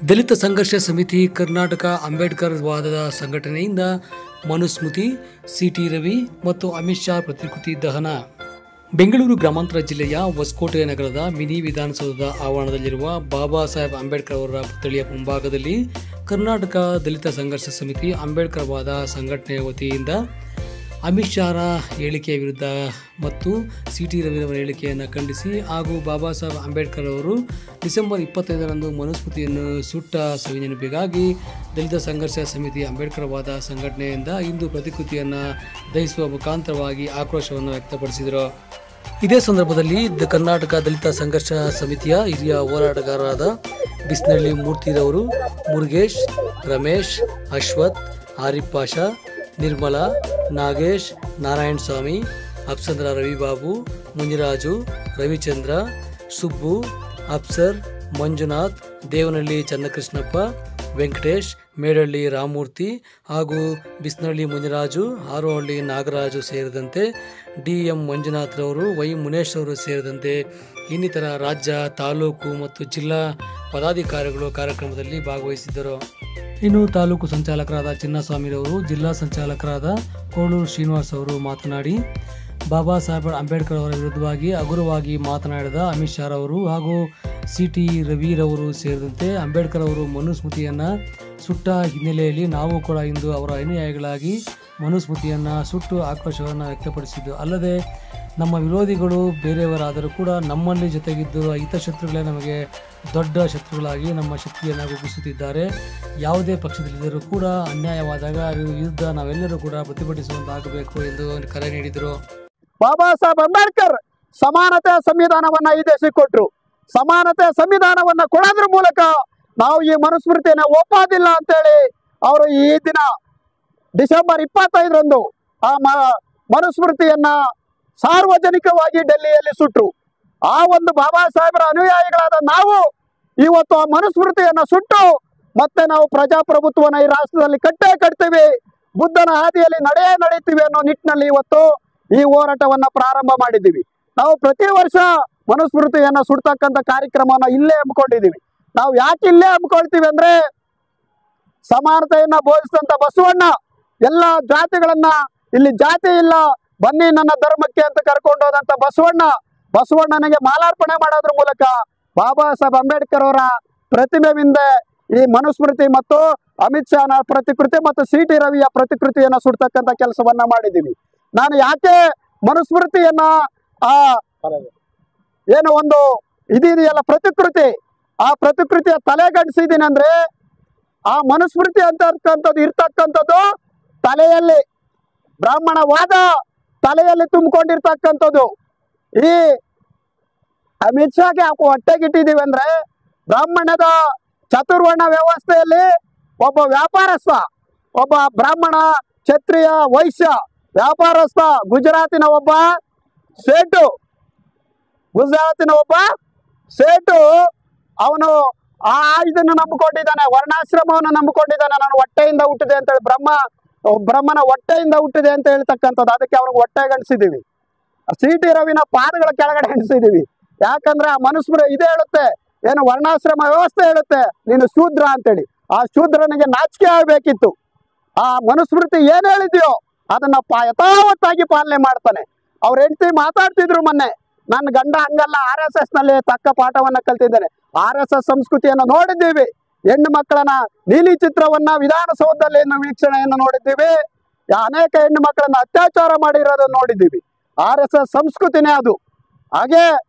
ದಲಿತ ಸಂಘರ್ಷ ಸಮಿತಿ ಕರ್ನಾಟಕ ಅಂಬೇಡ್ಕರ್ ವಾದದ ಸಂಘಟನೆಯಿಂದ ಮನುಸ್ಮೃತಿ, ಸಿಟಿ ರವಿ ಮತ್ತು ಅಮಿತ್ ಶಾ ಪ್ರತಿಕೃತಿ ದಹನ. ಬೆಂಗಳೂರು ಗ್ರಾಮಾಂತರ ಜಿಲ್ಲೆಯ ಹೊಸಕೋಟೆ ನಗರದ ಮಿನಿ ವಿಧಾನಸೌಧದ ಆವರಣದಲ್ಲಿರುವ ಬಾಬಾ ಸಾಹೇಬ್ ಅಂಬೇಡ್ಕರ್ ಅವರ ಪುತ್ಥಳಿಯ ಮುಂಭಾಗದಲ್ಲಿ ಕರ್ನಾಟಕ ದಲಿತ ಸಂಘರ್ಷ ಸಮಿತಿ ಅಂಬೇಡ್ಕರ್ ವಾದ ಸಂಘಟನೆಯ ವತಿಯಿಂದ ಅಮಿತ್ ಶಾರ ಹೇಳಿಕೆಯ ವಿರುದ್ಧ ಮತ್ತು ಸಿಟಿ ರವಿರವರ ಹೇಳಿಕೆಯನ್ನು ಖಂಡಿಸಿ ಹಾಗೂ ಬಾಬಾ ಸಾಹೇಬ್ ಅಂಬೇಡ್ಕರ್ ಅವರು ಡಿಸೆಂಬರ್ 25ರಂದು ಮನುಸ್ಮೃತಿಯನ್ನು ಸುಟ್ಟ ಸವಿನೆನಪಿಗಾಗಿ ದಲಿತ ಸಂಘರ್ಷ ಸಮಿತಿ ಅಂಬೇಡ್ಕರ್ ವಾದ ಸಂಘಟನೆಯಿಂದ ಇಂದು ಪ್ರತಿಕೃತಿಯನ್ನು ದಹಿಸುವ ಮುಖಾಂತರವಾಗಿ ಆಕ್ರೋಶವನ್ನು ವ್ಯಕ್ತಪಡಿಸಿದರು. ಇದೇ ಸಂದರ್ಭದಲ್ಲಿ ಕರ್ನಾಟಕ ದಲಿತ ಸಂಘರ್ಷ ಸಮಿತಿಯ ಹಿರಿಯ ಹೋರಾಟಗಾರರಾದ ಬಿಸ್ನಳ್ಳಿ ಮೂರ್ತಿರವರು, ಮುರುಗೇಶ್, ರಮೇಶ್, ಅಶ್ವಥ್, ಆರಿಫ್ ಪಾಷಾ, ನಿರ್ಮಲಾ, ನಾಗೇಶ್, ನಾರಾಯಣ ಸ್ವಾಮಿ, ಅಪ್ಸಂದ್ರ ರವಿಬಾಬು, ಮುನಿರಾಜು, ರವಿಚಂದ್ರ, ಸುಬ್ಬು, ಅಪ್ಸರ್, ಮಂಜುನಾಥ್, ದೇವನಹಳ್ಳಿ ಚನ್ನಕೃಷ್ಣಪ್ಪ, ವೆಂಕಟೇಶ್, ಮೇಡಹಳ್ಳಿ ರಾಮಮೂರ್ತಿ ಹಾಗೂ ಬಿಸ್ನಳ್ಳಿ ಮುನಿರಾಜು, ಹಾರೋಹಳ್ಳಿ ನಾಗರಾಜು ಸೇರಿದಂತೆ ಡಿ.ಎಂ. ಮಂಜುನಾಥ್ರವರು, ವೈ ಮುನೇಶ್ ಅವರು ಸೇರಿದಂತೆ ಇನ್ನಿತರ ರಾಜ್ಯ, ತಾಲೂಕು ಮತ್ತು ಜಿಲ್ಲಾ ಪದಾಧಿಕಾರಿಗಳು ಕಾರ್ಯಕ್ರಮದಲ್ಲಿ ಭಾಗವಹಿಸಿದ್ದರು. ಇನ್ನು ತಾಲೂಕು ಸಂಚಾಲಕರಾದ ಚಿನ್ನಸ್ವಾಮಿರವರು, ಜಿಲ್ಲಾ ಸಂಚಾಲಕರಾದ ಕೋಳೂರು ಶ್ರೀನಿವಾಸ್ ಅವರು ಮಾತನಾಡಿ, ಬಾಬಾ ಸಾಹೇಬ್ ಅಂಬೇಡ್ಕರ್ ಅವರ ವಿರುದ್ಧವಾಗಿ ಹಗುರವಾಗಿ ಮಾತನಾಡಿದ ಅಮಿತ್ ಶಾ ಅವರು ಹಾಗೂ ಸಿಟಿ ರವಿರವರು ಸೇರಿದಂತೆ ಅಂಬೇಡ್ಕರ್ ಅವರು ಮನುಸ್ಮೃತಿಯನ್ನು ಸುಟ್ಟ ಹಿನ್ನೆಲೆಯಲ್ಲಿ ನಾವು ಕೂಡ ಇಂದು ಅವರ ಅನುಯಾಯಿಗಳಾಗಿ ಮನುಸ್ಮೃತಿಯನ್ನು ಸುಟ್ಟು ಆಕ್ರೋಶವನ್ನು ವ್ಯಕ್ತಪಡಿಸಿದ್ದು ಅಲ್ಲದೆ ನಮ್ಮ ವಿರೋಧಿಗಳು ಬೇರೆಯವರಾದರೂ ಕೂಡ ನಮ್ಮಲ್ಲಿ ಜೊತೆಗಿದ್ದು ಹಿತಶತ್ರುಗಳೇ ನಮಗೆ ದೊಡ್ಡ ಶತ್ರುಗಳಾಗಿ ನಮ್ಮ ಶಕ್ತಿಯನ್ನು ಕುಗ್ಗಿಸುತ್ತಿದ್ದಾರೆ. ಯಾವುದೇ ಪಕ್ಷದಲ್ಲಿದ್ದರೂ ಕೂಡ ಅನ್ಯಾಯವಾದಾಗ ವಿರುದ್ಧ ನಾವೆಲ್ಲರೂ ಕೂಡ ಪ್ರತಿಭಟಿಸುವಂತಾಗಬೇಕು ಎಂದು ಕರೆ ನೀಡಿದರು. ಬಾಬಾ ಸಾಹೇಬ್ ಅಂಬೇಡ್ಕರ್ ಸಮಾನತೆ ಸಂವಿಧಾನವನ್ನ ಈ ದೇಶಕ್ಕೆ ಕೊಟ್ಟರು. ಸಮಾನತೆ ಸಂವಿಧಾನವನ್ನ ಕೊಡೋದ್ರ ಮೂಲಕ ನಾವು ಈ ಮನುಸ್ಮೃತಿಯನ್ನು ಒಪ್ಪೋದಿಲ್ಲ ಅಂತೇಳಿ ಅವರು ಈ ದಿನ ಡಿಸೆಂಬರ್ 25ರಂದು ಆ ಮನುಸ್ಮೃತಿಯನ್ನ ಸಾರ್ವಜನಿಕವಾಗಿ ಡೆಲ್ಲಿಯಲ್ಲಿ ಸುಟ್ಟರು. ಆ ಒಂದು ಬಾಬಾ ಸಾಹೇಬರ ಅನುಯಾಯಿಗಳಾದ ನಾವು ಇವತ್ತು ಆ ಮನುಸ್ಮೃತಿಯನ್ನ ಸುಟ್ಟು ಮತ್ತೆ ನಾವು ಪ್ರಜಾಪ್ರಭುತ್ವನ ಈ ರಾಷ್ಟ್ರದಲ್ಲಿ ಕಟ್ತೀವಿ, ಬುದ್ಧನ ಹಾದಿಯಲ್ಲಿ ನಡೀತೀವಿ ಅನ್ನೋ ನಿಟ್ಟಿನಲ್ಲಿ ಇವತ್ತು ಈ ಹೋರಾಟವನ್ನ ಪ್ರಾರಂಭ ಮಾಡಿದ್ದೀವಿ. ನಾವು ಪ್ರತಿ ವರ್ಷ ಮನುಸ್ಮೃತಿಯನ್ನ ಸುಡ್ತಕ್ಕಂಥ ಕಾರ್ಯಕ್ರಮನ ಇಲ್ಲೇ ಹಮ್ಮಿಕೊಂಡಿದ್ದೀವಿ. ನಾವು ಯಾಕೆ ಇಲ್ಲೇ ಹಮ್ಮಿಕೊಳ್ತೀವಿ ಅಂದ್ರೆ, ಸಮಾನತೆಯನ್ನ ಬೋಧಿಸಿದಂತ ಬಸವಣ್ಣ ಎಲ್ಲ ಜಾತಿಗಳನ್ನ ಇಲ್ಲಿ ಜಾತಿ ಇಲ್ಲ ಬನ್ನಿ ನನ್ನ ಧರ್ಮಕ್ಕೆ ಅಂತ ಕರ್ಕೊಂಡು ಹೋದಂತ ಬಸವಣ್ಣನಿಗೆ ಮಾಲಾರ್ಪಣೆ ಮಾಡೋದ್ರ ಮೂಲಕ ಬಾಬಾ ಸಾಹೇಬ್ ಅಂಬೇಡ್ಕರ್ ಅವರ ಪ್ರತಿಮೆ ಹಿಂದೆ ಈ ಮನುಸ್ಮೃತಿ ಮತ್ತು ಅಮಿತ್ ಶಾನ ಪ್ರತಿಕೃತಿ ಮತ್ತು ಸಿಟಿ ರವಿಯ ಪ್ರತಿಕೃತಿಯನ್ನ ಸುಡ್ತಕ್ಕಂಥ ಕೆಲಸವನ್ನ ಮಾಡಿದ್ದೀವಿ. ನಾನು ಯಾಕೆ ಮನುಸ್ಮೃತಿಯನ್ನ ಏನು ಒಂದು ಇದೆಯಲ್ಲ ಪ್ರತಿಕೃತಿ, ಆ ಪ್ರತಿಕೃತಿಯ ತಲೆಗಡಿಸಿದ್ದೀನಿ ಅಂದ್ರೆ, ಆ ಮನುಸ್ಮೃತಿ ಅಂತಕ್ಕಂಥದ್ದು ಇರ್ತಕ್ಕಂಥದ್ದು ತಲೆಯಲ್ಲಿ ಬ್ರಾಹ್ಮಣವಾದ ತಲೆಯಲ್ಲಿ ತುಂಬಿಕೊಂಡಿರ್ತಕ್ಕಂಥದ್ದು. ಈ ಅಮಿತ್ ಶಾಗೆ ಹೊಟ್ಟೆಗಿಟ್ಟಿದ್ದೀವಿ ಅಂದ್ರೆ, ಬ್ರಾಹ್ಮಣದ ಚತುರ್ವರ್ಣ ವ್ಯವಸ್ಥೆಯಲ್ಲಿ ಒಬ್ಬ ವ್ಯಾಪಾರಸ್ಥ, ಒಬ್ಬ ಬ್ರಾಹ್ಮಣ, ಕ್ಷತ್ರಿಯ, ವೈಶ್ಯ ವ್ಯಾಪಾರಸ್ಥ, ಗುಜರಾತಿನ ಒಬ್ಬ ಸೇಟು ಅವನು ಇದನ್ನು ನಂಬಿಕೊಂಡಿದ್ದಾನೆ, ವರ್ಣಾಶ್ರಮವನ್ನು ನಂಬಿಕೊಂಡಿದ್ದಾನೆ. ನಾನು ಹೊಟ್ಟೆಯಿಂದ ಹುಟ್ಟಿದೆ ಅಂತೇಳಿ ಬ್ರಹ್ಮನ ಹೊಟ್ಟೆಯಿಂದ ಹುಟ್ಟಿದೆ ಅಂತ ಹೇಳ್ತಕ್ಕಂಥದ್ದು. ಅದಕ್ಕೆ ಅವ್ರಿಗೆ ಹೊಟ್ಟೆ ಗಣಿಸಿದ್ದೀವಿ. ಸಿಟಿ ರವಿನ ಪಾದಗಳ ಕೆಳಗಡೆ ಎಣಿಸಿದ್ದೀವಿ. ಯಾಕಂದ್ರೆ ಆ ಮನುಸ್ಮೃತಿ ಇದೇ ಹೇಳುತ್ತೆ, ಏನು ವರ್ಣಾಶ್ರಮ ವ್ಯವಸ್ಥೆ ಹೇಳುತ್ತೆ ನೀನು ಶೂದ್ರ ಅಂತೇಳಿ. ಆ ಶೂದ್ರನಿಗೆ ನಾಚಿಕೆ ಆಗಬೇಕಿತ್ತು. ಆ ಮನುಸ್ಮೃತಿ ಏನ್ ಹೇಳಿದ್ಯೋ ಅದನ್ನ ಯಥಾವತ್ತಾಗಿ ಪಾಲನೆ ಮಾಡ್ತಾನೆ. ಅವ್ರ ಹೆಂಡತಿ ಮಾತಾಡ್ತಿದ್ರು ಮೊನ್ನೆ, ನನ್ನ ಗಂಡ ಹಂಗಲ್ಲ, RSS ನಲ್ಲಿ ತಕ್ಕ ಪಾಠವನ್ನ ಕಲ್ತಿದ್ದೇನೆ. RSS ಸಂಸ್ಕೃತಿಯನ್ನು ನೋಡಿದ್ದೀವಿ. ಹೆಣ್ಣು ಮಕ್ಕಳನ್ನ ನೀಲಿ ಚಿತ್ರವನ್ನ ವಿಧಾನಸೌಧದಲ್ಲಿ ವೀಕ್ಷಣೆಯನ್ನು ನೋಡಿದ್ದೀವಿ. ಅನೇಕ ಹೆಣ್ಣು ಮಕ್ಕಳನ್ನ ಅತ್ಯಾಚಾರ ಮಾಡಿರೋದನ್ನ ನೋಡಿದ್ದೀವಿ. RSS ಸಂಸ್ಕೃತಿನೇ ಅದು. ಹಾಗೆ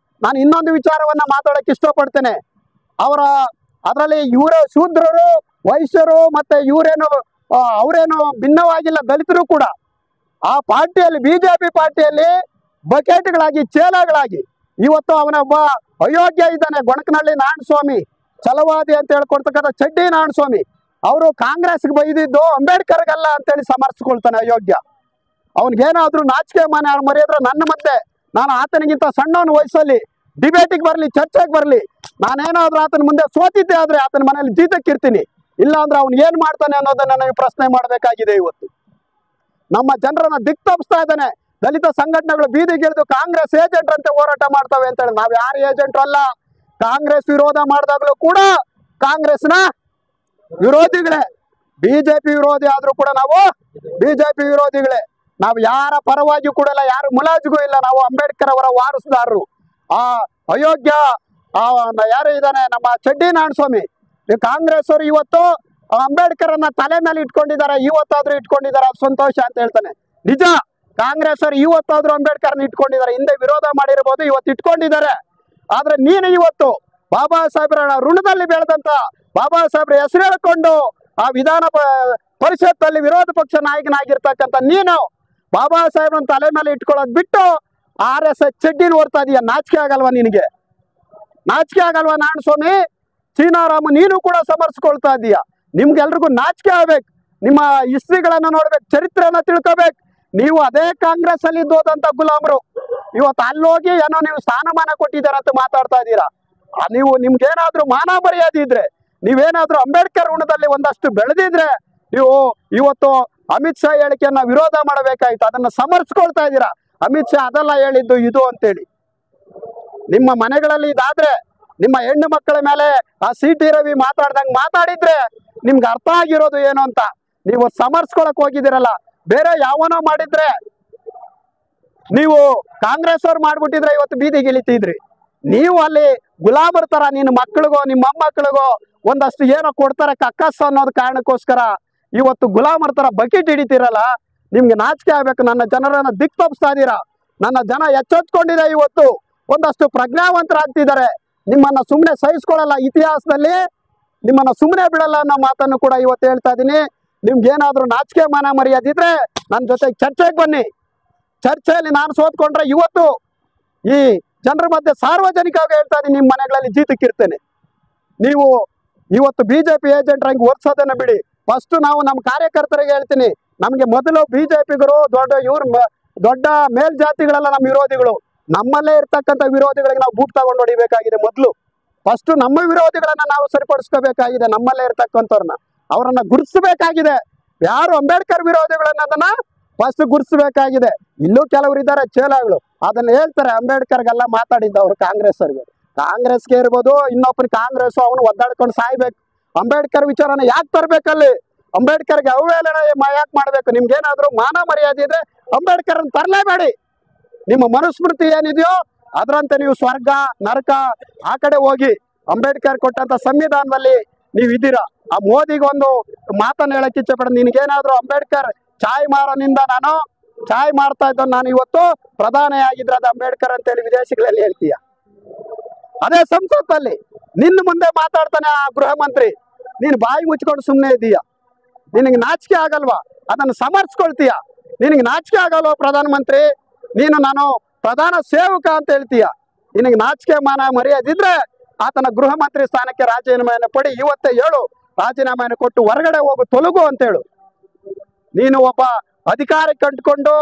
ನಾನು ಇನ್ನೊಂದು ವಿಚಾರವನ್ನ ಮಾತಾಡಕ್ಕೆ ಇಷ್ಟಪಡ್ತೇನೆ. ಅದರಲ್ಲಿ ಶೂದ್ರರು, ವೈಶ್ಯರು ಮತ್ತೆ ಅವರೇನು ಭಿನ್ನವಾಗಿಲ್ಲ, ದಲಿತರು ಕೂಡ ಆ ಪಾರ್ಟಿಯಲ್ಲಿ, ಬಿಜೆಪಿ ಪಾರ್ಟಿಯಲ್ಲಿ ಬಕೆಟ್ಗಳಾಗಿ, ಚೇಲಗಳಾಗಿ ಇವತ್ತು ಅವನೊಬ್ಬ ಅಯೋಗ್ಯ ಇದ್ದಾನೆ. ಗೊಣಕನಹಳ್ಳಿ ನಾರಾಯಣಸ್ವಾಮಿ, ಛಲವಾದಿ ಅಂತ ಹೇಳ್ಕೊಡ್ತಕ್ಕಂಥ ಚಡ್ಡಿ ನಾರಾಯಣಸ್ವಾಮಿ, ಅವರು ಕಾಂಗ್ರೆಸ್ಗೆ ಬೈದಿದ್ದು ಅಂಬೇಡ್ಕರ್ಗಲ್ಲ ಅಂತೇಳಿ ಸಮರ್ಥಿಸ್ಕೊಳ್ತಾನೆ. ಅಯೋಗ್ಯ. ಅವನಿಗೇನಾದ್ರೂ ನಾಚಿಕೆ ಮರೆಯಿದ್ರೆ ನನ್ನ ಮತ್ತೆ ನಾನು ಆತನಿಗಿಂತ ಸಣ್ಣವನ ವಯಸ್ಸಲ್ಲಿ ಡಿಬೇಟಿಗೆ ಬರಲಿ, ಚರ್ಚೆಗೆ ಬರಲಿ, ನಾನೇನಾದ್ರೂ ಆತನ ಮುಂದೆ ಸೋತಿದ್ದೆ ಆದ್ರೆ ಆತನ ಮನೇಲಿ ಜೀತಕ್ಕಿರ್ತೀನಿ. ಇಲ್ಲ ಅಂದ್ರೆ ಅವ್ನು ಏನ್ ಮಾಡ್ತಾನೆ ಅನ್ನೋದನ್ನ ನಾವು ಪ್ರಶ್ನೆ ಮಾಡಬೇಕಾಗಿದೆ. ಇವತ್ತು ನಮ್ಮ ಜನರನ್ನ ದಿಕ್ತಪ್ಪಿಸ್ತಾ ಇದ್ದಾನೆ. ದಲಿತ ಸಂಘಟನೆಗಳು ಬೀದಿಗಿಳಿದು ಕಾಂಗ್ರೆಸ್ ಏಜೆಂಟ್ ಅಂತೆ ಹೋರಾಟ ಮಾಡ್ತವೆ ಅಂತ ಹೇಳಿ. ನಾವ್ ಯಾರು ಏಜೆಂಟ್ ಅಲ್ಲ. ಕಾಂಗ್ರೆಸ್ ವಿರೋಧ ಮಾಡಿದಾಗಲೂ ಕೂಡ ಕಾಂಗ್ರೆಸ್ನ ವಿರೋಧಿಗಳೇ. ಬಿಜೆಪಿ ವಿರೋಧಿ ಆದ್ರೂ ಕೂಡ ನಾವು ಬಿಜೆಪಿ ವಿರೋಧಿಗಳೇ. ನಾವು ಯಾರ ಪರವಾಗಿ ಕೂಡ ಇಲ್ಲ, ಯಾರು ಮುಲಾಜಿಗೂ ಇಲ್ಲ. ನಾವು ಅಂಬೇಡ್ಕರ್ ಅವರ ವಾರಸುದಾರರು. ಆ ಅಯೋಗ್ಯ ಯಾರು ಇದ್ದಾನೆ ನಮ್ಮ ಚಡ್ಡಿ ನಾರಾಯಣಸ್ವಾಮಿ, ಕಾಂಗ್ರೆಸ್ ಅವರು ಇವತ್ತು ಅಂಬೇಡ್ಕರ್ ಅನ್ನ ತಲೆ ಮೇಲೆ ಇಟ್ಕೊಂಡಿದ್ದಾರೆ. ಇವತ್ತಾದ್ರೂ ಇಟ್ಕೊಂಡಿದ್ದಾರೆ, ಸಂತೋಷ ಅಂತ ಹೇಳ್ತಾನೆ. ನಿಜ, ಕಾಂಗ್ರೆಸ್ ಅವರು ಇವತ್ತಾದ್ರೂ ಅಂಬೇಡ್ಕರ್ನ ಇಟ್ಕೊಂಡಿದ್ದಾರೆ. ಹಿಂದೆ ವಿರೋಧ ಮಾಡಿರ್ಬೋದು, ಇವತ್ತು ಇಟ್ಕೊಂಡಿದ್ದಾರೆ. ಆದ್ರೆ ನೀನು ಇವತ್ತು ಬಾಬಾ ಸಾಹೇಬ್ರ ಋಣದಲ್ಲಿ ಬೆಳೆದಂತ ಬಾಬಾ ಸಾಹೇಬ್ರ ಹೆಸರು ಹೇಳ್ಕೊಂಡು ಆ ವಿಧಾನ ಪರಿಷತ್ತಲ್ಲಿ ವಿರೋಧ ಪಕ್ಷ ನಾಯಕನಾಗಿರ್ತಕ್ಕಂಥ ನೀನು ಬಾಬಾ ಸಾಹೇಬ್ರನ್ನ ತಲೆ ಮೇಲೆ ಇಟ್ಕೊಳ್ಳೋದು ಬಿಟ್ಟು RSS ಚಡ್ಡಿನ ಓಡ್ತಾ ಇದೀಯ. ನಾಚಿಕೆ ಆಗಲ್ವಾ ನಿನಗೆ? ನಾಚಿಕೆ ಆಗಲ್ವಾ ನಾರಾಯಣಸ್ವಾಮಿ? ಚೀನಾರಾಮ ನೀನು ಕೂಡ ಸಮರ್ಸ್ಕೊಳ್ತಾ ಇದೀಯ. ನಿಮ್ಗೆಲ್ರಿಗೂ ನಾಚಿಕೆ ಆಗ್ಬೇಕು. ನಿಮ್ಮ ಹಿಸ್ಟ್ರಿಗಳನ್ನ ನೋಡ್ಬೇಕು, ಚರಿತ್ರೆಯನ್ನ ತಿಳ್ಕೋಬೇಕು. ನೀವು ಅದೇ ಕಾಂಗ್ರೆಸ್ ಅಲ್ಲಿ ಇದ್ದೋದಂತ ಗುಲಾಮರು ಇವತ್ತು ಅಲ್ಲೋಗಿ ಏನೋ ನೀವು ಸ್ಥಾನಮಾನ ಕೊಟ್ಟಿದ್ದೀರ ಅಂತ ಮಾತಾಡ್ತಾ ಇದ್ದೀರಾ. ನೀವು ನಿಮ್ಗೇನಾದ್ರೂ ಮಾನ ಮರ್ಯಾದೆ ಇದ್ರೆ, ನೀವೇನಾದ್ರೂ ಅಂಬೇಡ್ಕರ್ ಋಣದಲ್ಲಿ ಒಂದಷ್ಟು ಬೆಳೆದಿದ್ರೆ ನೀವು ಇವತ್ತು ಅಮಿತ್ ಶಾ ಹೇಳಿಕೆಯನ್ನ ವಿರೋಧ ಮಾಡಬೇಕಾಯ್ತು. ಅದನ್ನ ಸಮರ್ಸ್ಕೊಳ್ತಾ ಇದ್ದೀರಾ. ಅಮಿತ್ ಶಾ ಅದೆಲ್ಲ ಹೇಳಿದ್ದು ಇದು ಅಂತೇಳಿ. ನಿಮ್ಮ ಮನೆಗಳಲ್ಲಿ ಇದಾದ್ರೆ, ನಿಮ್ಮ ಹೆಣ್ಣು ಮಕ್ಕಳ ಮೇಲೆ ಆ CT ರವಿ ಮಾತಾಡ್ದಂಗೆ ಮಾತಾಡಿದ್ರೆ ನಿಮ್ಗೆ ಅರ್ಥ ಆಗಿರೋದು ಏನು ಅಂತ. ನೀವು ಸಮರ್ಸ್ಕೊಳಕ್ ಹೋಗಿದ್ದೀರಲ್ಲ, ಬೇರೆ ಯಾವನೋ ಮಾಡಿದ್ರೆ, ನೀವು ಕಾಂಗ್ರೆಸ್ ಅವ್ರು ಮಾಡ್ಬಿಟ್ಟಿದ್ರೆ ಇವತ್ತು ಬೀದಿಗೆ ಇಳಿತಿದ್ರಿ. ನೀವು ಅಲ್ಲಿ ಗುಲಾಮರ ತರ ನಿನ್ನ ಮಕ್ಕಳಿಗೋ ನಿಮ್ಮ ಮೊಮ್ಮಕ್ಕಳಿಗೋ ಒಂದಷ್ಟು ಏನೋ ಕೊಡ್ತಾರೆ ಕಕ್ಕಸ್ ಅನ್ನೋದು ಕಾರಣಕ್ಕೋಸ್ಕರ ಇವತ್ತು ಗುಲಾಮರ ತರ ಬಕೆಟ್ ಹಿಡಿತೀರಲ್ಲ. ನಿಮ್ಗೆ ನಾಚಿಕೆ ಆಗ್ಬೇಕು. ನನ್ನ ಜನರನ್ನ ದಿಕ್ ತಪ್ಪಿಸ್ತಾ ಇದ್ದೀರಾ. ನನ್ನ ಜನ ಎಚ್ಚೆತ್ಕೊಂಡಿದೆ. ಇವತ್ತು ಒಂದಷ್ಟು ಪ್ರಜ್ಞಾವಂತರಾಗ್ತಿದ್ದಾರೆ. ನಿಮ್ಮನ್ನ ಸುಮ್ಮನೆ ಸಹಿಸ್ಕೊಳ್ಳಲ್ಲ. ಇತಿಹಾಸದಲ್ಲಿ ನಿಮ್ಮನ್ನ ಸುಮ್ಮನೆ ಬಿಡಲ್ಲ ಅನ್ನೋ ಮಾತನ್ನು ಕೂಡ ಇವತ್ತು ಹೇಳ್ತಾ ಇದ್ದೀನಿ. ನಿಮ್ಗೇನಾದ್ರೂ ನಾಚಿಕೆ ಮಾನ ಮರ್ಯಾದಿದ್ರೆ ನನ್ನ ಜೊತೆ ಚರ್ಚೆಗೆ ಬನ್ನಿ. ಚರ್ಚೆಯಲ್ಲಿ ನಾನು ಸೋತ್ಕೊಂಡ್ರೆ ಇವತ್ತು ಈ ಜನರ ಮಧ್ಯೆ ಸಾರ್ವಜನಿಕವಾಗಿ ಹೇಳ್ತಾ ಇದ್ದೀನಿ, ನಿಮ್ಮ ಮನೆಗಳಲ್ಲಿ ಜೀತಕ್ಕಿರ್ತೇನೆ. ನೀವು ಇವತ್ತು ಬಿಜೆಪಿ ಏಜೆಂಟ್ರಂಗೆ ಓದಿಸೋದನ್ನ ಬಿಡಿ. ಫಸ್ಟ್ ನಾವು ನಮ್ಮ ಕಾರ್ಯಕರ್ತರಿಗೆ ಹೇಳ್ತೀನಿ, ನಮಗೆ ಮೊದಲು ಬಿಜೆಪಿಗರು ದೊಡ್ಡ ಮೇಲ್ಜಾತಿಗಳೆಲ್ಲ ನಮ್ಮ ವಿರೋಧಿಗಳು. ನಮ್ಮಲ್ಲೇ ಇರ್ತಕ್ಕಂಥ ವಿರೋಧಿಗಳಿಗೆ ನಾವು ಬೂಟ್ ತಗೊಂಡು ಹೊಡಿಬೇಕಾಗಿದೆ. ಮೊದಲು ಫಸ್ಟ್ ನಮ್ಮ ವಿರೋಧಿಗಳನ್ನ ನಾವು ಸರಿಪಡಿಸ್ಕೋಬೇಕಾಗಿದೆ. ನಮ್ಮಲ್ಲೇ ಇರ್ತಕ್ಕಂಥವ್ರನ್ನ ಅವರನ್ನ ಗುರುತಿಸಬೇಕಾಗಿದೆ. ಯಾರು ಅಂಬೇಡ್ಕರ್ ವಿರೋಧಿಗಳನ್ನೋದನ್ನ ಫಸ್ಟ್ ಗುರುತಿಸಬೇಕಾಗಿದೆ. ಇಲ್ಲೂ ಕೆಲವರು ಇದ್ದಾರೆ ಚೇಲಾಗಳು, ಅದನ್ನ ಹೇಳ್ತಾರೆ ಅಂಬೇಡ್ಕರ್ಗೆಲ್ಲ ಮಾತಾಡಿದ್ದವ್ರು ಕಾಂಗ್ರೆಸ್ ಅವ್ರಿಗೆ. ಕಾಂಗ್ರೆಸ್ಗೆ ಇರ್ಬೋದು, ಇನ್ನೊಬ್ಬರು ಕಾಂಗ್ರೆಸ್ ಅವನು ಒದ್ದಾಡ್ಕೊಂಡು ಸಾಯ್ಬೇಕು. ಅಂಬೇಡ್ಕರ್ ವಿಚಾರನ ಯಾಕೆ ತರ್ಬೇಕಲ್ಲಿ? ಅಂಬೇಡ್ಕರ್ಗೆ ಅವಹೇಳನ ಯಾಕೆ ಮಾಡ್ಬೇಕು? ನಿಮ್ಗೇನಾದ್ರೂ ಮಾನ ಮರ್ಯಾದೆ ಇದ್ರೆ ಅಂಬೇಡ್ಕರ್ ತರಲೇಬೇಡಿ. ನಿಮ್ಮ ಮನುಸ್ಮೃತಿ ಏನಿದೆಯೋ ಅದರಂತೆ ನೀವು ಸ್ವರ್ಗ ನರಕ ಆ ಕಡೆ ಹೋಗಿ. ಅಂಬೇಡ್ಕರ್ ಕೊಟ್ಟಂತ ಸಂವಿಧಾನದಲ್ಲಿ ನೀವು ಇದ್ದೀರಾ. ಆ ಮೋದಿಗೆ ಒಂದು ಮಾತನ್ನ ಹೇಳಕ್ ಇಚ್ಛೆ ಪಡ, ನಿನ್ಗೇನಾದ್ರೂ ಅಂಬೇಡ್ಕರ್ ಚಾಯ್ ಮಾರನಿಂದ ನಾನು ಚಾಯ್ ಮಾಡ್ತಾ ಇದ್ದ ನಾನು ಇವತ್ತು ಪ್ರಧಾನಿ ಆಗಿದ್ರೆ ಅದು ಅಂಬೇಡ್ಕರ್ ಅಂತೇಳಿ ವಿದೇಶಗಳಲ್ಲಿ ಹೇಳ್ತೀಯ. ಅದೇ ಸಂಸತ್ತಲ್ಲಿ ನಿನ್ನ ಮುಂದೆ ಮಾತಾಡ್ತಾನೆ ಆ ಗೃಹ ಮಂತ್ರಿ, ನೀನು ಬಾಯಿ ಮುಚ್ಕೊಂಡು ಸುಮ್ಮನೆ ಇದೀಯ. ನಿನಗೆ ನಾಚಿಕೆ ಆಗಲ್ವಾ? ಅದನ್ನು ಸಮರ್ಸ್ಕೊಳ್ತೀಯ. ನಿನಗೆ ನಾಚಿಕೆ ಆಗಲ್ವಾ ಪ್ರಧಾನಮಂತ್ರಿ? ನೀನು ನಾನು ಪ್ರಧಾನ ಸೇವಕ ಅಂತ ಹೇಳ್ತೀಯ. ನಿನಗೆ ನಾಚಿಕೆ ಮಾನ ಮರ್ಯಾದಿದ್ರೆ ಆತನ ಗೃಹ ಮಂತ್ರಿ ಸ್ಥಾನಕ್ಕೆ ರಾಜೀನಾಮೆಯನ್ನು ಪಡಿ. ಇವತ್ತೇ ಹೇಳು, ರಾಜೀನಾಮೆಯನ್ನು ಕೊಟ್ಟು ಹೊರಗಡೆ ಹೋಗು, ತೊಲಗು ಅಂತೇಳು. ನೀನು ಒಬ್ಬ ಅಧಿಕಾರಕ್ಕೆ ಅಂಟ್ಕೊಂಡು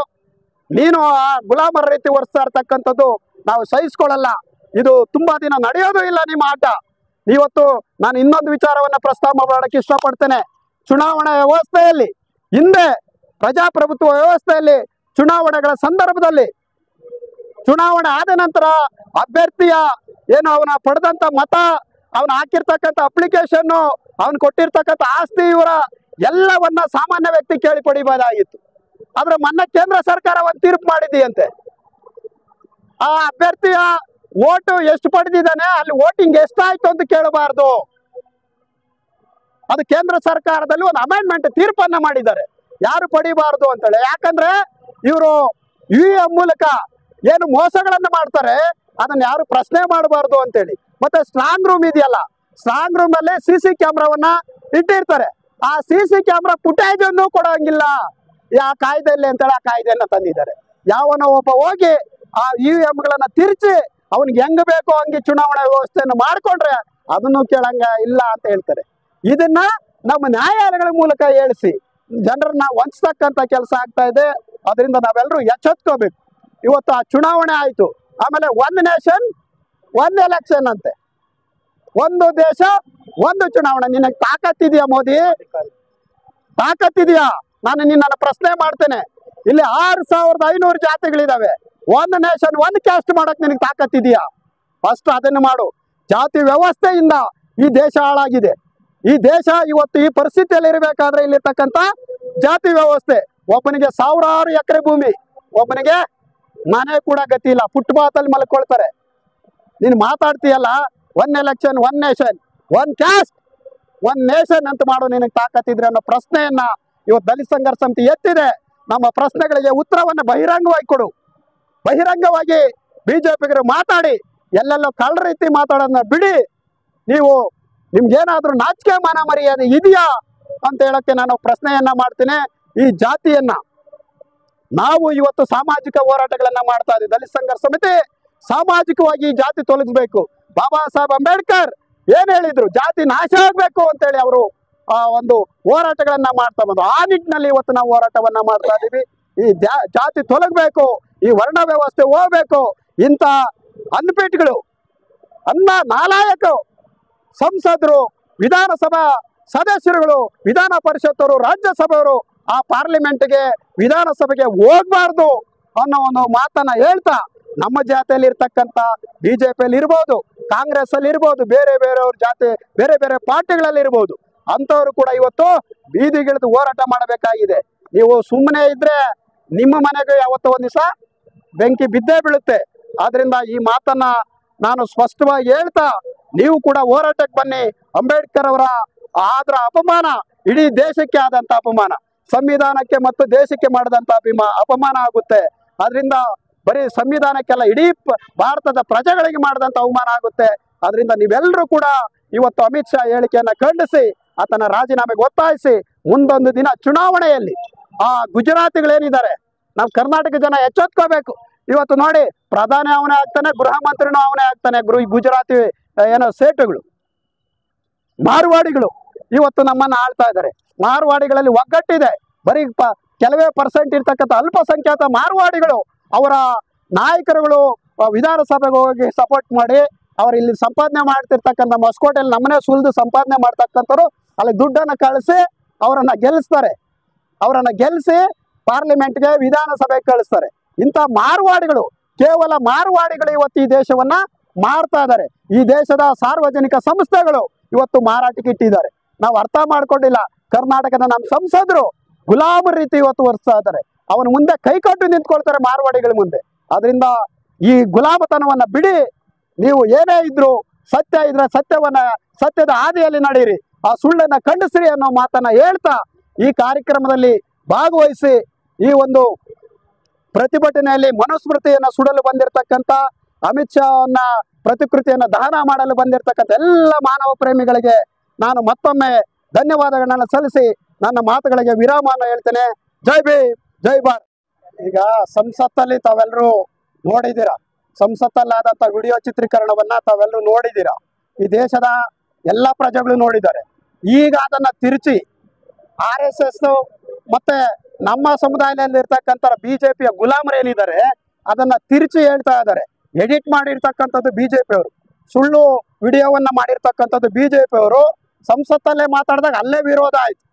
ನೀನು ಆ ಗುಲಾಮರ ರೀತಿ ವರ್ತಿಸ್ತಾ ಇರ್ತಕ್ಕಂಥದ್ದು ನಾವು ಸಹಿಸ್ಕೊಳ್ಳಲ್ಲ. ಇದು ತುಂಬಾ ದಿನ ನಡೆಯೋದು ಇಲ್ಲ ನಿಮ್ಮ ಆಟ. ಇವತ್ತು ನಾನು ಇನ್ನೊಂದು ವಿಚಾರವನ್ನ ಪ್ರಸ್ತಾವ ಮಾಡೋಕ್ಕೆ ಇಷ್ಟಪಡ್ತೇನೆ. ಚುನಾವಣಾ ವ್ಯವಸ್ಥೆಯಲ್ಲಿ ಹಿಂದೆ ಪ್ರಜಾಪ್ರಭುತ್ವ ವ್ಯವಸ್ಥೆಯಲ್ಲಿ ಚುನಾವಣೆಗಳ ಸಂದರ್ಭದಲ್ಲಿ ಚುನಾವಣೆ ಆದ ನಂತರ ಅಭ್ಯರ್ಥಿಯ ಏನು ಅವನ ಪಡೆದಂತ ಮತ, ಅವನು ಹಾಕಿರ್ತಕ್ಕಂಥ ಅಪ್ಲಿಕೇಶನ್, ಅವನು ಕೊಟ್ಟಿರ್ತಕ್ಕಂಥ ಆಸ್ತಿ, ಇವರ ಎಲ್ಲವನ್ನ ಸಾಮಾನ್ಯ ವ್ಯಕ್ತಿ ಕೇಳಿ ಪಡಿಬಹುದಾಗಿತ್ತು. ಆದ್ರೆ ಮೊನ್ನೆ ಕೇಂದ್ರ ಸರ್ಕಾರ ಒಂದು ತೀರ್ಪು ಮಾಡಿದೆಯಂತೆ. ಆ ಅಭ್ಯರ್ಥಿಯ ಓಟು ಎಷ್ಟು ಪಡೆದಿದ್ದಾನೆ, ಅಲ್ಲಿ ವೋಟಿಂಗ್ ಎಷ್ಟಾಯ್ತು ಅಂತ ಕೇಳಬಾರ್ದು. ಅದು ಕೇಂದ್ರ ಸರ್ಕಾರದಲ್ಲಿ ಒಂದು ಅಮೆಂಡ್ಮೆಂಟ್ ತೀರ್ಪನ್ನ ಮಾಡಿದ್ದಾರೆ, ಯಾರು ಪಡಿಬಾರ್ದು ಅಂತೇಳಿ. ಯಾಕಂದ್ರೆ ಇವರು UEM ಮೂಲಕ ಏನು ಮೋಸಗಳನ್ನ ಮಾಡ್ತಾರೆ ಅದನ್ನ ಯಾರು ಪ್ರಶ್ನೆ ಮಾಡಬಾರ್ದು ಅಂತೇಳಿ. ಮತ್ತೆ ಸ್ಟ್ರಾಂಗ್ ರೂಮ್ ಇದೆಯಲ್ಲ, ಸ್ಟ್ರಾಂಗ್ ರೂಮ್ ಅಲ್ಲಿ CC ಕ್ಯಾಮ್ರಾವನ್ನ ಇಟ್ಟಿರ್ತಾರೆ. ಆ CC ಕ್ಯಾಮ್ರಾ ಫುಟೇಜ್ ಅನ್ನು ಕೊಡೋಂಗಿಲ್ಲ ಆ ಕಾಯ್ದೆಯಲ್ಲಿ ಅಂತೇಳಿ ಆ ಕಾಯ್ದೆಯನ್ನ ತಂದಿದ್ದಾರೆ. ಯಾವನೋ ಒಬ್ಬ ಹೋಗಿ ಆ UEM ಗಳನ್ನ ತಿರ್ಚಿ ಅವನಿಗೆ ಹೆಂಗ್ ಬೇಕೋ ಹಂಗೆ ಚುನಾವಣಾ ವ್ಯವಸ್ಥೆಯನ್ನು ಮಾಡ್ಕೊಂಡ್ರೆ ಅದನ್ನು ಕೇಳಂಗ ಇಲ್ಲ ಅಂತ ಹೇಳ್ತಾರೆ. ಇದನ್ನ ನಮ್ಮ ನ್ಯಾಯಾಲಯಗಳ ಮೂಲಕ ಹೇಳಿಸಿ ಜನರನ್ನ ವಂಚತಕ್ಕಂತ ಕೆಲಸ ಆಗ್ತಾ ಇದೆ. ಅದರಿಂದ ನಾವೆಲ್ಲರೂ ಎಚ್ಚೆತ್ಕೋಬೇಕು. ಇವತ್ತು ಆ ಚುನಾವಣೆ ಆಯ್ತು, ಆಮೇಲೆ ಒಂದು ನೇಷನ್ ಒಂದು ಎಲೆಕ್ಷನ್ ಅಂತೆ, ಒಂದು ದೇಶ ಒಂದು ಚುನಾವಣೆ. ನಿನಗೆ ತಾಕತ್ತಿದೆಯಾ ಮೋದಿ? ತಾಕತ್ತಿದೆಯಾ? ನಾನು ನಿನ್ನನ್ನು ಪ್ರಶ್ನೆ ಮಾಡ್ತೇನೆ. ಇಲ್ಲಿ 6500 ಜಾತಿಗಳಿದಾವೆ. ಒಂದು ನೇಷನ್ ಒಂದು ಕ್ಯಾಸ್ಟ್ ಮಾಡಕ್ ನಿನಗೆ ತಾಕತ್ತಿದೆಯಾ? ಫಸ್ಟ್ ಅದನ್ನು ಮಾಡು. ಜಾತಿ ವ್ಯವಸ್ಥೆಯಿಂದ ಈ ದೇಶ ಹಾಳಾಗಿದೆ. ಈ ದೇಶ ಇವತ್ತು ಈ ಪರಿಸ್ಥಿತಿಯಲ್ಲಿ ಇರಬೇಕಾದ್ರೆ ಇಲ್ಲಿರ್ತಕ್ಕಂಥ ಜಾತಿ ವ್ಯವಸ್ಥೆ, ಒಬ್ಬನಿಗೆ ಸಾವಿರಾರು ಎಕರೆ ಭೂಮಿ, ಒಬ್ಬನಿಗೆ ಮನೆ ಕೂಡ ಗತಿ ಇಲ್ಲ, ಫುಟ್ಪಾತ್ ಅಲ್ಲಿ ಮಲ್ಕೊಳ್ತಾರೆ. ನೀನು ಮಾತಾಡ್ತೀಯಲ್ಲ, 1 ಎಲೆಕ್ಷನ್ 1 ನೇಷನ್ 1 ಕ್ಯಾಸ್ಟ್ 1 ನೇಷನ್ ಅಂತ ಮಾಡೋ ನಿನಗೆ ತಾಕತ್ತಿದ್ರೆ ಅನ್ನೋ ಪ್ರಶ್ನೆಯನ್ನ ಇವತ್ತು ದಲಿತ ಸಂಘರ್ಷ ಸಮಿತಿ ಎತ್ತಿದೆ. ನಮ್ಮ ಪ್ರಶ್ನೆಗಳಿಗೆ ಉತ್ತರವನ್ನು ಬಹಿರಂಗವಾಗಿ ಕೊಡು. ಬಹಿರಂಗವಾಗಿ ಬಿಜೆಪಿಗರು ಮಾತಾಡಿ, ಎಲ್ಲೆಲ್ಲೋ ಕಳ್ಳ ರೀತಿ ಮಾತಾಡೋದನ್ನ ಬಿಡಿ. ನೀವು ನಿಮ್ಗೇನಾದ್ರೂ ನಾಚಿಕೆ ಮಾನ ಮರ್ಯಾದೆ ಇದೆಯಾ ಅಂತ ಹೇಳಕ್ಕೆ ನಾನು ಪ್ರಶ್ನೆಯನ್ನ ಮಾಡ್ತೀನಿ. ಈ ಜಾತಿಯನ್ನ ನಾವು ಇವತ್ತು ಸಾಮಾಜಿಕ ಹೋರಾಟಗಳನ್ನ ಮಾಡ್ತಾ ಇದ್ದೀವಿ. ದಲಿತ ಸಂಘರ್ಷ ಸಮಿತಿ ಸಾಮಾಜಿಕವಾಗಿ ಈ ಜಾತಿ ತೊಲಗಿಸ್ಬೇಕು. ಬಾಬಾ ಸಾಹೇಬ್ ಅಂಬೇಡ್ಕರ್ ಏನ್ ಹೇಳಿದ್ರು, ಜಾತಿ ನಾಶ ಆಗ್ಬೇಕು ಅಂತೇಳಿ ಅವರು ಒಂದು ಹೋರಾಟಗಳನ್ನ ಮಾಡ್ತಾ ಬಂದು, ಆ ನಿಟ್ಟಿನಲ್ಲಿ ಇವತ್ತು ನಾವು ಹೋರಾಟವನ್ನ ಮಾಡ್ತಾ ಇದೀವಿ. ಈ ಜಾತಿ ತೊಲಗಬೇಕು, ಈ ವರ್ಣ ವ್ಯವಸ್ಥೆ ಹೋಗ್ಬೇಕು. ಇಂಥ ಅನ್ಪೇಟ್ಗಳು, ನಾಲಾಯಕರು, ಸಂಸದರು, ವಿಧಾನಸಭಾ ಸದಸ್ಯರುಗಳು, ವಿಧಾನ ಪರಿಷತ್ತವರು, ರಾಜ್ಯಸಭೆಯವರು ಆ ಪಾರ್ಲಿಮೆಂಟ್ಗೆ ವಿಧಾನಸಭೆಗೆ ಹೋಗ್ಬಾರ್ದು ಅನ್ನೋ ಒಂದು ಮಾತನ್ನ ಹೇಳ್ತಾ, ನಮ್ಮ ಜಾತಿಯಲ್ಲಿ ಇರ್ತಕ್ಕಂಥ ಬಿಜೆಪಿಯಲ್ಲಿ ಇರ್ಬೋದು, ಕಾಂಗ್ರೆಸ್ ಅಲ್ಲಿ ಇರ್ಬೋದು, ಬೇರೆ ಬೇರೆಯವ್ರ ಜಾತಿ ಬೇರೆ ಬೇರೆ ಪಾರ್ಟಿಗಳಲ್ಲಿ ಇರ್ಬೋದು, ಅಂಥವ್ರು ಕೂಡ ಇವತ್ತು ಬೀದಿಗಿಳಿದು ಹೋರಾಟ ಮಾಡಬೇಕಾಗಿದೆ. ನೀವು ಸುಮ್ಮನೆ ಇದ್ರೆ ನಿಮ್ಮ ಮನೆಗೆ ಯಾವತ್ತೋ ಒಂದು ದಿವಸ ಬೆಂಕಿ ಬಿದ್ದೇ ಬೀಳುತ್ತೆ. ಆದ್ರಿಂದ ಈ ಮಾತನ್ನ ನಾನು ಸ್ಪಷ್ಟವಾಗಿ ಹೇಳ್ತಾ, ನೀವು ಕೂಡ ಹೋರಾಟಕ್ಕೆ ಬನ್ನಿ. ಅಂಬೇಡ್ಕರ್ ಅವರ ಆದ್ರ ಅಪಮಾನ ಇಡೀ ದೇಶಕ್ಕೆ ಆದಂತ ಅಪಮಾನ, ಸಂವಿಧಾನಕ್ಕೆ ಮತ್ತು ದೇಶಕ್ಕೆ ಮಾಡಿದಂತ ಅಪಮಾನ ಆಗುತ್ತೆ. ಅದರಿಂದ ಬರೀ ಸಂವಿಧಾನಕ್ಕೆಲ್ಲ ಇಡೀ ಭಾರತದ ಪ್ರಜೆಗಳಿಗೆ ಮಾಡಿದಂತ ಅವಮಾನ ಆಗುತ್ತೆ. ಅದರಿಂದ ನೀವೆಲ್ಲರೂ ಕೂಡ ಇವತ್ತು ಅಮಿತ್ ಶಾ ಹೇಳಿಕೆಯನ್ನ ಖಂಡಿಸಿ ಆತನ ರಾಜೀನಾಮೆಗೆ ಒತ್ತಾಯಿಸಿ, ಮುಂದೊಂದು ದಿನ ಚುನಾವಣೆಯಲ್ಲಿ ಆ ಗುಜರಾತಿಗಳೇನಿದ್ದಾರೆ, ನಾವು ಕರ್ನಾಟಕ ಜನ ಎಚ್ಚೆತ್ಕೋಬೇಕು. ಇವತ್ತು ನೋಡಿ, ಪ್ರಧಾನಿ ಅವನೇ ಆಗ್ತಾನೆ, ಗೃಹ ಮಂತ್ರಿನೂ ಅವನೇ ಆಗ್ತಾನೆ. ಗುಜರಾತಿ ಏನೋ ಸೇಟುಗಳು, ಮಾರ್ವಾಡಿಗಳು ಇವತ್ತು ನಮ್ಮನ್ನ ಆಳ್ತಾ ಇದ್ದಾರೆ. ಮಾರ್ವಾಡಿಗಳಲ್ಲಿ ಒಗ್ಗಟ್ಟಿದೆ. ಬರೀ ಕೆಲವೇ ಪರ್ಸೆಂಟ್ ಇರ್ತಕ್ಕಂಥ ಅಲ್ಪಸಂಖ್ಯಾತ ಮಾರ್ವಾಡಿಗಳು ಅವರ ನಾಯಕರುಗಳು ವಿಧಾನಸಭೆಗೆ ಹೋಗಿ ಸಪೋರ್ಟ್ ಮಾಡಿ, ಅವರು ಇಲ್ಲಿ ಸಂಪಾದನೆ ಮಾಡ್ತಿರ್ತಕ್ಕಂಥ ಹೊಸಕೋಟೆಯಲ್ಲಿ ನಮ್ಮನೆ ಸುಲಿದು ಸಂಪಾದನೆ ಮಾಡ್ತಕ್ಕಂಥವ್ರು ಅಲ್ಲಿ ದುಡ್ಡನ್ನು ಕಳಿಸಿ ಅವರನ್ನ ಗೆಲ್ಲಿಸ್ತಾರೆ. ಅವರನ್ನ ಗೆಲ್ಲಿಸಿ ಪಾರ್ಲಿಮೆಂಟ್ಗೆ ವಿಧಾನಸಭೆಗೆ ಕಳಿಸ್ತಾರೆ. ಇಂಥ ಮಾರ್ವಾಡಿಗಳು, ಕೇವಲ ಮಾರ್ವಾಡಿಗಳು ಇವತ್ತು ಈ ದೇಶವನ್ನ ಮಾರ್ತಾ ಇದ್ದಾರೆ. ಈ ದೇಶದ ಸಾರ್ವಜನಿಕ ಸಂಸ್ಥೆಗಳು ಇವತ್ತು ಮಾರಾಟಕ್ಕೆ ಇಟ್ಟಿದ್ದಾರೆ. ನಾವು ಅರ್ಥ ಮಾಡ್ಕೊಂಡಿಲ್ಲ. ಕರ್ನಾಟಕದ ನಮ್ಮ ಸಂಸದರು ಗುಲಾಮರ ರೀತಿ ಇವತ್ತು ವರ್ತಿಸ್ತಾ ಇದ್ದಾರೆ. ಅವನ ಮುಂದೆ ಕೈಕಟ್ಟು ನಿಂತ್ಕೊಳ್ತಾರೆ ಮಾರ್ವಾಡಿಗಳ ಮುಂದೆ. ಅದರಿಂದ ಈ ಗುಲಾಮತನವನ್ನ ಬಿಡಿ. ನೀವು ಏನೇ ಇದ್ರು ಸತ್ಯ ಇದ್ರೆ ಸತ್ಯದ ಹಾದಿಯಲ್ಲಿ ನಡೆಯಿರಿ, ಆ ಸುಳ್ಳನ್ನ ಖಂಡಿಸ್ರಿ ಅನ್ನೋ ಮಾತನ್ನ ಹೇಳ್ತಾ, ಈ ಕಾರ್ಯಕ್ರಮದಲ್ಲಿ ಭಾಗವಹಿಸಿ ಈ ಒಂದು ಪ್ರತಿಭಟನೆಯಲ್ಲಿ ಮನುಸ್ಮೃತಿಯನ್ನ ಸುಡಲು ಬಂದಿರತಕ್ಕಂಥ, ಅಮಿತ್ ಶಾನ ಪ್ರತಿಕೃತಿಯನ್ನ ದಹನ ಮಾಡಲು ಬಂದಿರತಕ್ಕಂಥ ಎಲ್ಲ ಮಾನವ ಪ್ರೇಮಿಗಳಿಗೆ ನಾನು ಮತ್ತೊಮ್ಮೆ ಧನ್ಯವಾದಗಳನ್ನ ಸಲ್ಲಿಸಿ ನನ್ನ ಮಾತುಗಳಿಗೆ ವಿರಾಮವನ್ನು ಹೇಳ್ತೇನೆ. ಜೈ ಭೀಮ್, ಜೈ ಭಾರತ್. ಈಗ ಸಂಸತ್ತಲ್ಲಿ ತಾವೆಲ್ಲರೂ ನೋಡಿದ್ದೀರಾ, ಸಂಸತ್ತಲ್ಲಾದಂಥ ವಿಡಿಯೋ ಚಿತ್ರೀಕರಣವನ್ನ ತಾವೆಲ್ಲರೂ ನೋಡಿದ್ದೀರಾ. ಈ ದೇಶದ ಎಲ್ಲ ಪ್ರಜೆಗಳು ನೋಡಿದ್ದಾರೆ. ಈಗ ಅದನ್ನ ತಿರುಚಿ RSS ಮತ್ತೆ ನಮ್ಮ ಸಮುದಾಯದಲ್ಲಿ ಇರ್ತಕ್ಕಂಥ ಬಿಜೆಪಿಯ ಗುಲಾಮರೇನಿದ್ದಾರೆ ಅದನ್ನ ತಿರುಚಿ ಹೇಳ್ತಾ ಇದ್ದಾರೆ. ಎಡಿಟ್ ಮಾಡಿರ್ತಕ್ಕಂಥದ್ದು ಬಿಜೆಪಿ ಅವರು, ಸುಳ್ಳು ವಿಡಿಯೋವನ್ನ ಮಾಡಿರ್ತಕ್ಕಂಥದ್ದು ಬಿಜೆಪಿ ಅವರು. ಸಂಸತ್ತಲ್ಲೇ ಮಾತಾಡಿದಾಗ ಅಲ್ಲೇ ವಿರೋಧ ಆಯ್ತು,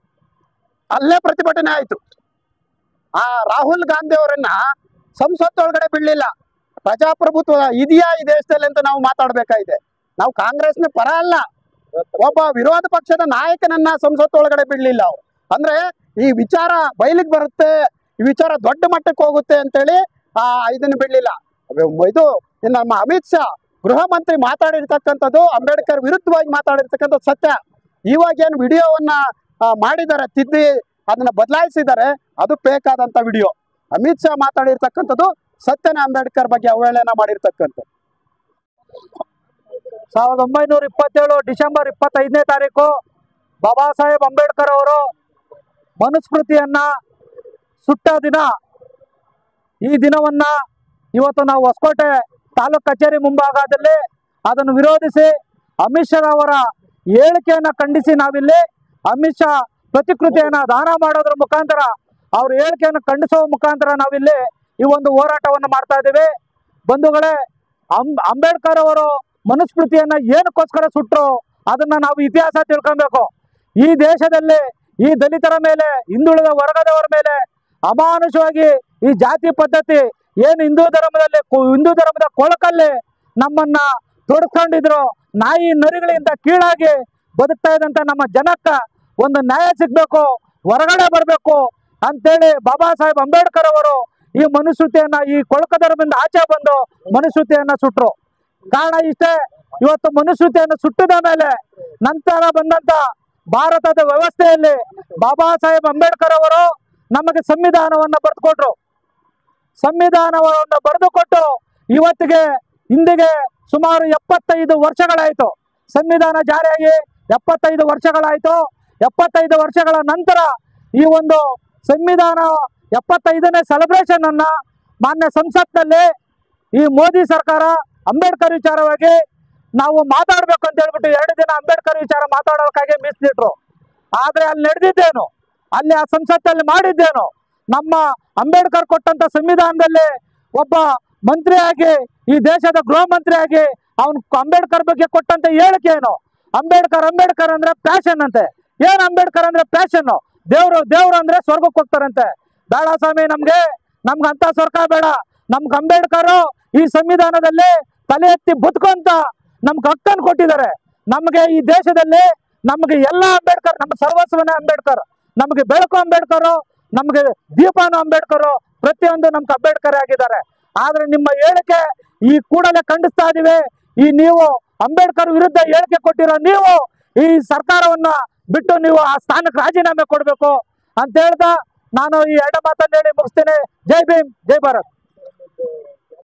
ಅಲ್ಲೇ ಪ್ರತಿಭಟನೆ ಆಯ್ತು. ಆ ರಾಹುಲ್ ಗಾಂಧಿ ಅವರನ್ನ ಸಂಸತ್ತೊಳಗಡೆ ಬಿಡ್ಲಿಲ್ಲ. ಪ್ರಜಾಪ್ರಭುತ್ವ ಇದೆಯಾ ಈ ದೇಶದಲ್ಲಿ ಅಂತ ನಾವು ಮಾತಾಡ್ಬೇಕಾಗಿದೆ. ನಾವು ಕಾಂಗ್ರೆಸ್ನ ಪರ ಅಲ್ಲ, ಒಬ್ಬ ವಿರೋಧ ಪಕ್ಷದ ನಾಯಕನನ್ನ ಸಂಸತ್ತೊಳಗಡೆ ಬಿಡ್ಲಿಲ್ಲ ಅವ್ರು. ಅಂದ್ರೆ ಈ ವಿಚಾರ ಬಯಲಿಗೆ ಬರುತ್ತೆ, ಈ ವಿಚಾರ ದೊಡ್ಡ ಮಟ್ಟಕ್ಕೆ ಹೋಗುತ್ತೆ ಅಂತೇಳಿ ಇದನ್ನು ಬಿಡ್ಲಿಲ್ಲ. ಇದು ನಮ್ಮ ಅಮಿತ್ ಶಾ ಗೃಹ ಮಂತ್ರಿ ಮಾತಾಡಿರ್ತಕ್ಕಂಥದ್ದು ಅಂಬೇಡ್ಕರ್ ವಿರುದ್ಧವಾಗಿ ಮಾತಾಡಿರ್ತಕ್ಕಂಥದ್ದು ಸತ್ಯ. ಇವಾಗ ಏನು ವಿಡಿಯೋವನ್ನ ಮಾಡಿದ್ದಾರೆ, ತಿದ್ದಿ ಅದನ್ನ ಬದಲಾಯಿಸಿದ್ದಾರೆ, ಅದು ಬೇಕಾದಂತ ವಿಡಿಯೋ. ಅಮಿತ್ ಶಾ ಮಾತಾಡಿರ್ತಕ್ಕಂಥದ್ದು ಸತ್ಯನೇ, ಅಂಬೇಡ್ಕರ್ ಬಗ್ಗೆ ಅವಹೇಳನ ಮಾಡಿರ್ತಕ್ಕಂಥ. 1927 ಡಿಸೆಂಬರ್ 25ನೇ ತಾರೀಕು ಬಾಬಾ ಸಾಹೇಬ್ ಅಂಬೇಡ್ಕರ್ ಅವರು ಮನುಸ್ಮೃತಿಯನ್ನ ಸುಟ್ಟ ದಿನ. ಈ ದಿನವನ್ನ ಇವತ್ತು ನಾವು ಹೊಸಕೋಟೆ ತಾಲೂಕು ಕಚೇರಿ ಮುಂಭಾಗದಲ್ಲಿ ಅದನ್ನು ವಿರೋಧಿಸಿ ಅಮಿತ್ ಶಾ ಅವರ ಹೇಳಿಕೆಯನ್ನ ಖಂಡಿಸಿ ನಾವಿಲ್ಲಿ ಅಮಿತ್ ಶಾ ಪ್ರತಿಕೃತಿಯನ್ನ ದಾನ ಮಾಡೋದ್ರ ಮುಖಾಂತರ, ಅವ್ರ ಹೇಳಿಕೆಯನ್ನು ಖಂಡಿಸುವ ಮುಖಾಂತರ ನಾವಿಲ್ಲಿ ಈ ಒಂದು ಹೋರಾಟವನ್ನು ಮಾಡ್ತಾ ಇದ್ದೀವಿ. ಬಂಧುಗಳೇ, ಅಂಬೇಡ್ಕರ್ ಅವರು ಮನುಸ್ಮೃತಿಯನ್ನ ಏನಕ್ಕೋಸ್ಕರ ಸುಟ್ಟರು ಅದನ್ನ ನಾವು ಇತಿಹಾಸ ತಿಳ್ಕೊಬೇಕು. ಈ ದೇಶದಲ್ಲಿ ಈ ದಲಿತರ ಮೇಲೆ, ಹಿಂದುಳಿದ ವರ್ಗದವರ ಮೇಲೆ ಅಮಾನುಷವಾಗಿ ಈ ಜಾತಿ ಪದ್ಧತಿ ಏನು ಹಿಂದೂ ಧರ್ಮದ ಕೊಳಕಲ್ಲಿ ನಮ್ಮನ್ನ ತೊಡ್ಕೊಂಡಿದ್ರು, ನಾಯಿ ನರಿಗಳಿಂದ ಕೀಳಾಗಿ ಬದುಕ್ತಾ ಇದ್ದಂಥ ನಮ್ಮ ಜನಕ್ಕೆ ಒಂದು ನ್ಯಾಯ ಸಿಗಬೇಕು, ಹೊರಗಡೆ ಬರಬೇಕು ಅಂತೇಳಿ ಬಾಬಾ ಸಾಹೇಬ್ ಅಂಬೇಡ್ಕರ್ ಅವರು ಈ ಮನುಸ್ಮೃತಿಯನ್ನ, ಈ ಕೊಳಕದರದಿಂದ ಆಚೆ ಬಂದು ಮನುಸ್ಮೃತಿಯನ್ನ ಸುಟ್ರು. ಕಾರಣ ಇಷ್ಟೇ, ಇವತ್ತು ಮನುಸ್ಮೃತಿಯನ್ನು ಸುಟ್ಟಿದ ಮೇಲೆ ನಂತರ ಬಂದಂತ ಭಾರತದ ವ್ಯವಸ್ಥೆಯಲ್ಲಿ ಬಾಬಾ ಸಾಹೇಬ್ ಅಂಬೇಡ್ಕರ್ ಅವರು ನಮಗೆ ಸಂವಿಧಾನವನ್ನು ಬರೆದುಕೊಟ್ರು. ಸಂವಿಧಾನವನ್ನು ಬರೆದುಕೊಟ್ಟು ಇವತ್ತಿಗೆ ಹಿಂದಿಗೆ ಸುಮಾರು 75 ವರ್ಷಗಳಾಯಿತು. ಸಂವಿಧಾನ ಜಾರಿಯಾಗಿ 75 ವರ್ಷಗಳಾಯಿತು. 75 ವರ್ಷಗಳ ನಂತರ ಈ ಒಂದು ಸಂವಿಧಾನ 75ನೇ ಸೆಲೆಬ್ರೇಷನ್ ಅನ್ನ ಮಾನ್ಯ ಸಂಸತ್ನಲ್ಲಿ ಈ ಮೋದಿ ಸರ್ಕಾರ ಅಂಬೇಡ್ಕರ್ ವಿಚಾರವಾಗಿ ನಾವು ಮಾತಾಡಬೇಕು ಅಂತ ಹೇಳ್ಬಿಟ್ಟು 2 ದಿನ ಅಂಬೇಡ್ಕರ್ ವಿಚಾರ ಮಾತಾಡೋಕ್ಕಾಗಿ ಮೀಸಲಿಟ್ರು. ಆದ್ರೆ ಅಲ್ಲಿ ನಡೆದಿದ್ದೇನು, ಅಲ್ಲಿ ಆ ಸಂಸತ್ತಲ್ಲಿ ಮಾಡಿದ್ದೇನು, ನಮ್ಮ ಅಂಬೇಡ್ಕರ್ ಕೊಟ್ಟಂತ ಸಂವಿಧಾನದಲ್ಲಿ ಒಬ್ಬ ಮಂತ್ರಿಯಾಗಿ, ಈ ದೇಶದ ಗೃಹ ಮಂತ್ರಿಯಾಗಿ ಅವನು ಅಂಬೇಡ್ಕರ್ ಬಗ್ಗೆ ಕೊಟ್ಟಂತ ಹೇಳಿಕೆ ಏನು? ಅಂಬೇಡ್ಕರ್ ಅಂದ್ರೆ ಪ್ಯಾಷನ್ ಅಂತೆ. ಏನ್ ಅಂಬೇಡ್ಕರ್ ಅಂದ್ರೆ ಪ್ಯಾಷನ್? ದೇವ್ರು ಅಂದ್ರೆ ಸ್ವರ್ಗಕ್ಕೆ ಹೋಗ್ತಾರಂತೆ. ಬೇಡ ಸ್ವಾಮಿ, ನಮ್ಗೆ ಅಂತ ಸ್ವರ್ಗ ಬೇಡ. ನಮ್ಗೆ ಅಂಬೇಡ್ಕರ್ ಈ ಸಂವಿಧಾನದಲ್ಲಿ ತಲೆ ಎತ್ತಿ ಬದುಕುವಂತ ನಮ್ಗೆ ಹಕ್ಕನ್ನು ಕೊಟ್ಟಿದ್ದಾರೆ. ನಮಗೆ ಈ ದೇಶದಲ್ಲಿ ನಮಗೆ ಎಲ್ಲ ಅಂಬೇಡ್ಕರ್, ನಮ್ಮ ಸರ್ವಸ್ವನೇ ಅಂಬೇಡ್ಕರ್. ನಮಗೆ ಬೆಳಕು ಅಂಬೇಡ್ಕರ್, ನಮಗೆ ದೀಪನೂ ಅಂಬೇಡ್ಕರ್, ಪ್ರತಿಯೊಂದು ನಮ್ಗೆ ಅಂಬೇಡ್ಕರ್ ಆಗಿದ್ದಾರೆ. ಆದ್ರೆ ನಿಮ್ಮ ಹೇಳಿಕೆ ಈ ಕೂಡಲೇ ಖಂಡಿಸ್ತಾ ಇದೀವಿ. ಈ ನೀವು ಅಂಬೇಡ್ಕರ್ ವಿರುದ್ಧ ಹೇಳಿಕೆ ಕೊಟ್ಟಿರೋ ನೀವು ಈ ಸರ್ಕಾರವನ್ನ ಬಿಟ್ಟು ನೀವು ಆ ಸ್ಥಾನಕ್ಕೆ ರಾಜೀನಾಮೆ ಕೊಡಬೇಕು ಅಂತ ಹೇಳ್ತಾ ನಾನು ಈ 2 ಮಾತನ್ನು ಹೇಳಿ ಮುಗಿಸ್ತೇನೆ. ಜೈ ಭೀಮ್, ಜೈ ಭಾರತ್.